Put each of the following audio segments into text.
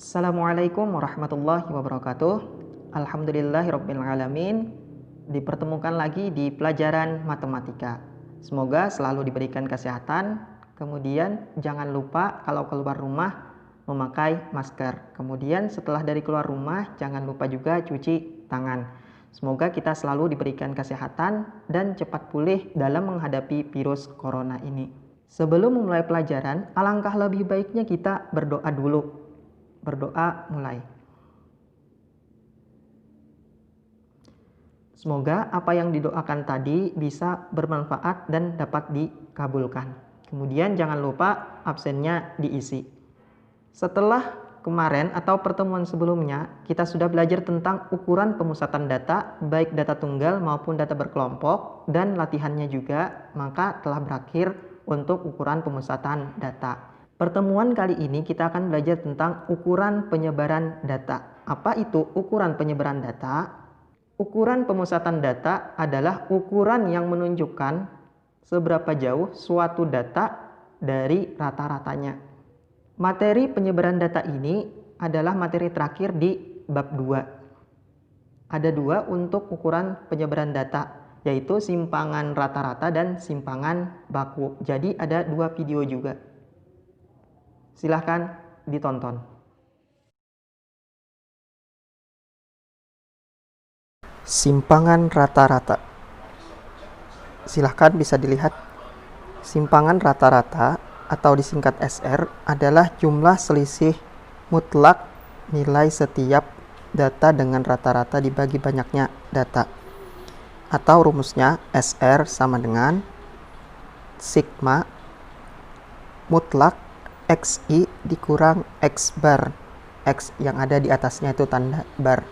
Assalamualaikum warahmatullahi wabarakatuh. Alhamdulillahirrabbilalamin. Dipertemukan lagi di pelajaran matematika. Semoga selalu diberikan kesehatan. Kemudian jangan lupa kalau keluar rumah memakai masker. Kemudian setelah dari keluar rumah jangan lupa juga cuci tangan. Semoga kita selalu diberikan kesehatan dan cepat pulih dalam menghadapi virus corona ini. Sebelum memulai pelajaran, alangkah lebih baiknya kita berdoa dulu. Berdoa mulai. Semoga apa yang didoakan tadi bisa bermanfaat dan dapat dikabulkan. Kemudian jangan lupa absennya diisi. Setelah kemarin atau pertemuan sebelumnya, kita sudah belajar tentang ukuran pemusatan data, baik data tunggal maupun data berkelompok, dan latihannya juga, maka telah berakhir untuk ukuran pemusatan data. Pertemuan kali ini kita akan belajar tentang ukuran penyebaran data. Apa itu ukuran penyebaran data? Ukuran pemusatan data adalah ukuran yang menunjukkan seberapa jauh suatu data dari rata-ratanya. Materi penyebaran data ini adalah materi terakhir di bab 2. Ada 2 untuk ukuran penyebaran data, yaitu simpangan rata-rata dan simpangan baku. Jadi ada 2 video juga. Silahkan ditonton. Simpangan rata-rata. Silahkan bisa dilihat. Simpangan rata-rata atau disingkat SR adalah jumlah selisih mutlak nilai setiap data dengan rata-rata dibagi banyaknya data. Atau rumusnya SR sama dengan sigma mutlak XI dikurang X bar. X yang ada di atasnya itu tanda bar.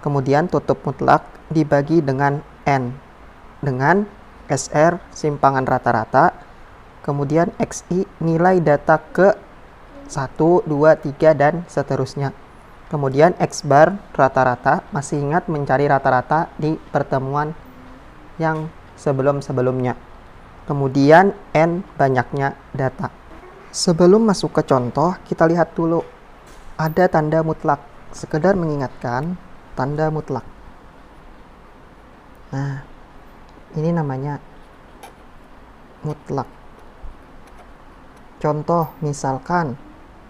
Kemudian tutup mutlak dibagi dengan N. Dengan SR simpangan rata-rata. Kemudian XI nilai data ke 1, 2, 3 dan seterusnya. Kemudian X bar rata-rata. Masih ingat mencari rata-rata di pertemuan yang sebelum-sebelumnya. Kemudian N banyaknya data. Sebelum masuk ke contoh, kita lihat dulu. Ada tanda mutlak. Sekedar mengingatkan tanda mutlak. Nah, ini namanya mutlak. Contoh, misalkan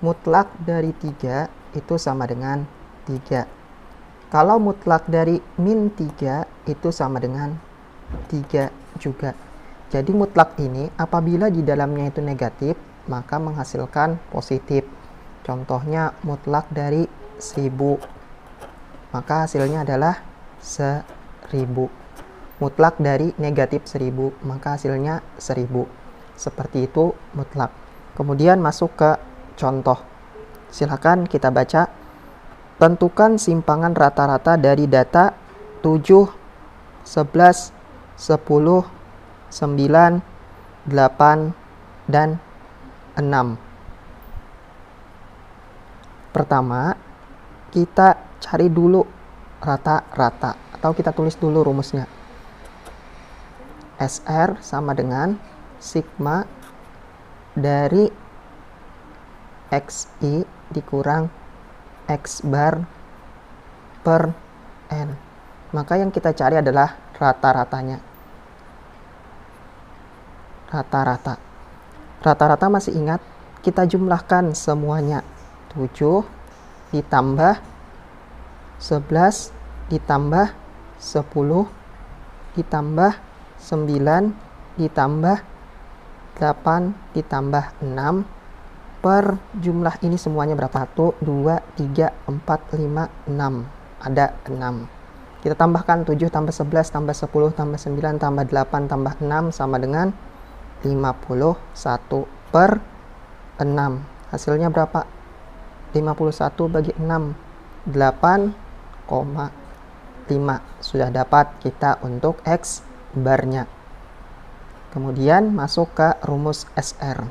mutlak dari 3 itu sama dengan 3. Kalau mutlak dari min 3 itu sama dengan 3 juga. Jadi mutlak ini apabila di dalamnya itu negatif, maka menghasilkan positif. Contohnya mutlak dari 1000, maka hasilnya adalah 1000. Mutlak dari negatif 1000, maka hasilnya 1000. Seperti itu mutlak. Kemudian masuk ke contoh. Silakan kita baca. Tentukan simpangan rata-rata dari data 7, 11, 10, 9, 8, dan 6. Pertama, kita cari dulu rata-rata, atau kita tulis dulu rumusnya. SR sama dengan sigma dari XI dikurang X bar per N. Maka yang kita cari adalah rata-ratanya. Rata-rata. Rata-rata masih ingat, kita jumlahkan semuanya. 7 ditambah 11 ditambah 10 ditambah 9 ditambah 8 ditambah 6 per jumlah ini semuanya berapa? 1, 2, 3, 4, 5, 6. Ada 6. Kita tambahkan 7 tambah 11 tambah 10 tambah 9 tambah 8 tambah 6 sama dengan 51 per 6. Hasilnya berapa? 51 bagi 6. 8,5. Sudah dapat kita untuk X barnya. Kemudian masuk ke rumus SR.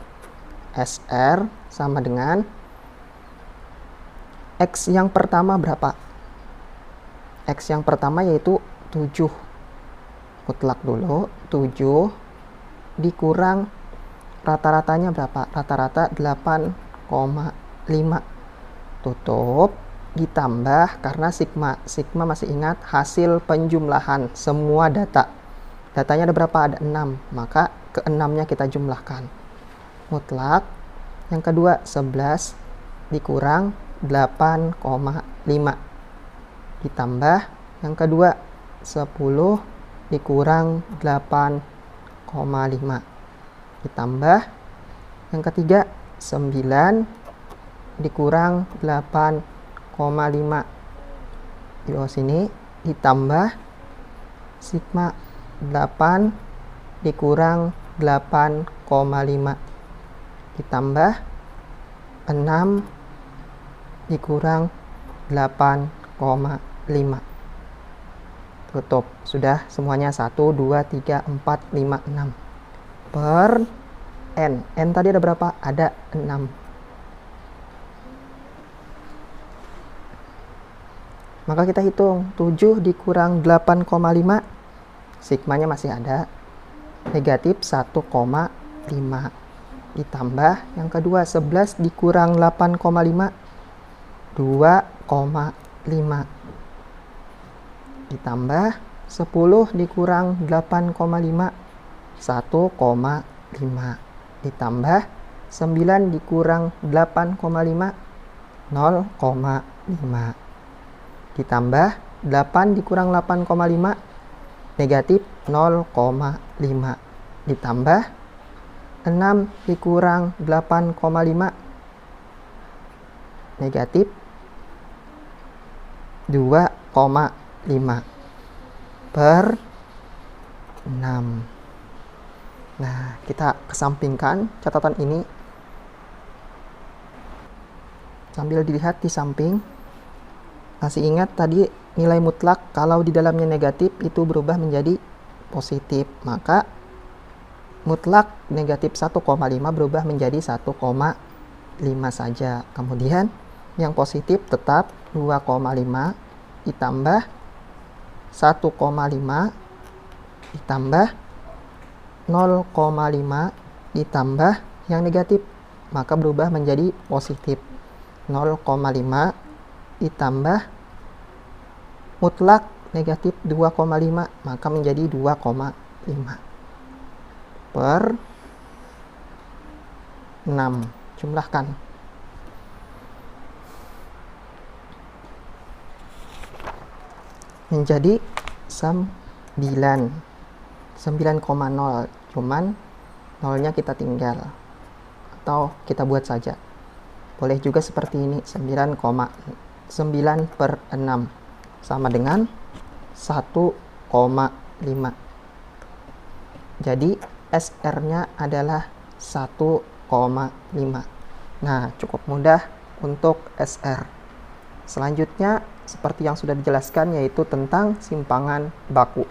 SR sama dengan X yang pertama berapa? X yang pertama yaitu 7. Mutlak dulu. 7 dikurang rata-ratanya berapa? Rata-rata 8,5. tutup, ditambah karena sigma masih ingat hasil penjumlahan semua datanya ada berapa, ada 6, maka ke-6-nya kita jumlahkan, mutlak yang kedua 11 dikurang 8,5 ditambah yang kedua 10 dikurang 8,5 ditambah yang ketiga 9 dikurang 8,5 di bawah sini ditambah sigma 8 dikurang 8,5 ditambah 6 dikurang 8,5 tutup. Sudah semuanya 1, 2, 3, 4, 5, 6 per n tadi ada berapa? Ada 6. Maka kita hitung 7 dikurang 8,5, sigmanya masih ada, negatif 1,5 ditambah yang kedua 11 dikurang 8,5 2,5 ditambah 10 dikurang 8,5 1,5 ditambah 9 dikurang 8,5 0,5 ditambah 8 dikurang 8,5 negatif 0,5 ditambah 6 dikurang 8,5 negatif 2,5 per 6. Nah, kita kesampingkan catatan ini sambil dilihat di samping. Masih ingat tadi nilai mutlak kalau di dalamnya negatif itu berubah menjadi positif, maka mutlak negatif 1,5 berubah menjadi 1,5 saja. Kemudian yang positif tetap 2,5 ditambah 1,5 ditambah 0,5 ditambah yang negatif, maka berubah menjadi positif 0,5 ditambah mutlak negatif 2,5 maka menjadi 2,5 per 6. Jumlahkan. Menjadi 9,0, cuman nolnya kita tinggal atau kita buat saja. Boleh juga seperti ini, 9,9 per 6 sama dengan 1,5. Jadi SR-nya adalah 1,5. Nah, cukup mudah untuk SR. Selanjutnya, seperti yang sudah dijelaskan, yaitu tentang simpangan baku.